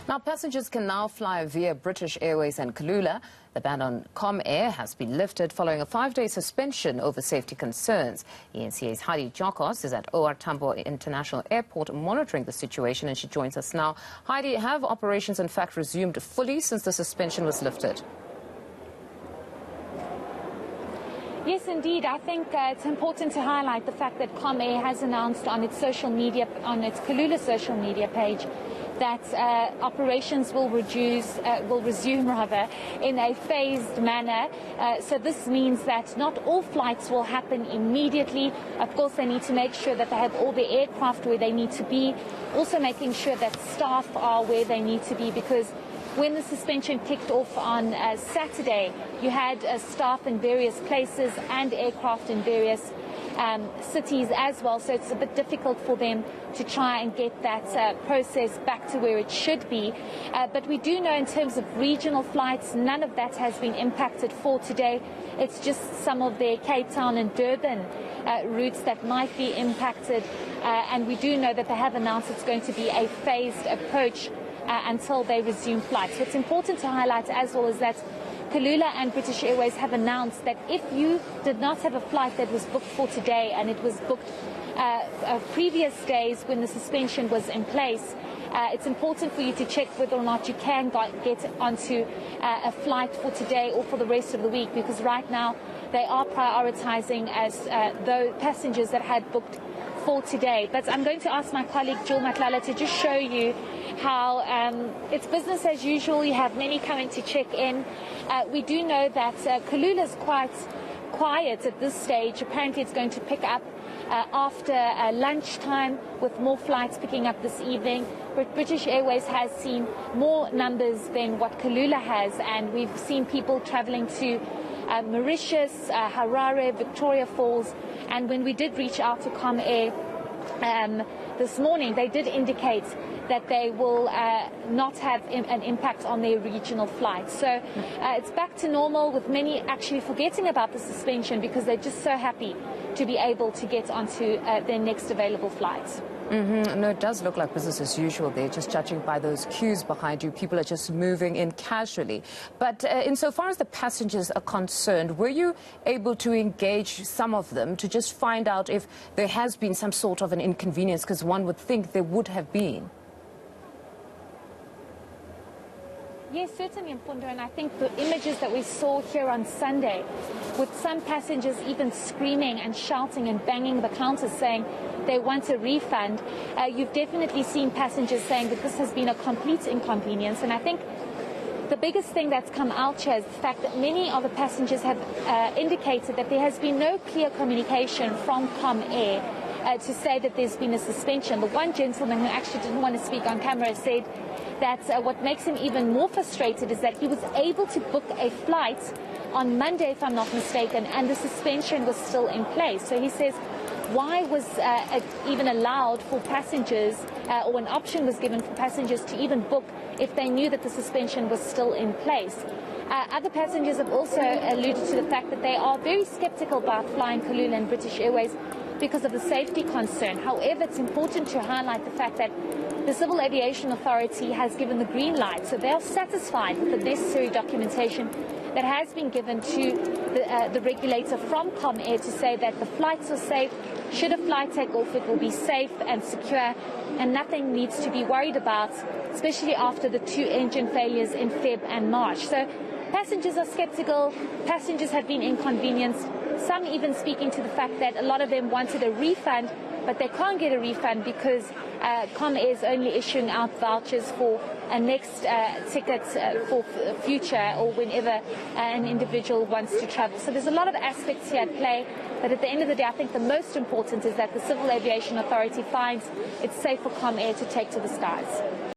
Now, passengers can now fly via British Airways and Kulula. The ban on Comair has been lifted following a 5-day suspension over safety concerns. eNCA's Heidi Giokos is at OR Tambo International Airport monitoring the situation, and she joins us now. Heidi, have operations in fact resumed fully since the suspension was lifted? Yes, indeed. I think it's important to highlight the fact that Comair has announced on its social media, on its Kulula social media page, that operations will resume in a phased manner. So this means that not all flights will happen immediately. Of course, they need to make sure that they have all the aircraft where they need to be, also making sure that staff are where they need to be, because when the suspension kicked off on Saturday, you had staff in various places and aircraft in various cities as well, so it's a bit difficult for them to try and get that process back to where it should be. But we do know in terms of regional flights, none of that has been impacted for today. It's just some of their Cape Town and Durban routes that might be impacted, and we do know that they have announced it's going to be a phased approach until they resume flights. What's important to highlight as well is that Kulula and British Airways have announced that if you did not have a flight that was booked for today and it was booked previous days when the suspension was in place, it's important for you to check whether or not you can get onto a flight for today or for the rest of the week, because right now they are prioritizing as those passengers that had booked for today. But I'm going to ask my colleague Jill Matlala to just show you how it's business as usual. You have many coming to check in. We do know that Kulula is quite quiet at this stage. Apparently it's going to pick up after lunchtime, with more flights picking up this evening. But British Airways has seen more numbers than what Kulula has, and we've seen people travelling to Mauritius, Harare, Victoria Falls. And when we did reach out to Comair this morning, they did indicate that they will not have an impact on their regional flights. So it's back to normal, with many actually forgetting about the suspension because they're just so happy to be able to get onto their next available flights. No, it does look like business as usual there, just judging by those queues behind you. People are just moving in casually. But insofar as the passengers are concerned, were you able to engage some of them to just find out if there has been some sort of an inconvenience? Because one would think there would have been. Yes, certainly, Mfundo, and I think the images that we saw here on Sunday, with some passengers even screaming and shouting and banging the counters saying they want a refund, you've definitely seen passengers saying that this has been a complete inconvenience. And I think the biggest thing that's come out here is the fact that many of the passengers have indicated that there has been no clear communication from Comair to say that there's been a suspension. The one gentleman who actually didn't want to speak on camera said that what makes him even more frustrated is that he was able to book a flight on Monday, if I'm not mistaken, and the suspension was still in place. So he says, why was even allowed for passengers, or an option was given for passengers to even book if they knew that the suspension was still in place? Other passengers have also alluded to the fact that they are very skeptical about flying Kulula and British Airways because of the safety concern. However, it's important to highlight the fact that the Civil Aviation Authority has given the green light, so they are satisfied with the necessary documentation that has been given to the regulator from Comair to say that the flights are safe. Should a flight take off, it will be safe and secure, and nothing needs to be worried about, especially after the 2 engine failures in Feb and March. So passengers are skeptical, passengers have been inconvenienced, some even speaking to the fact that a lot of them wanted a refund, but they can't get a refund because Comair is only issuing out vouchers for a next ticket for future or whenever an individual wants to travel. So there's a lot of aspects here at play, but at the end of the day, I think the most important is that the Civil Aviation Authority finds it's safe for Comair to take to the skies.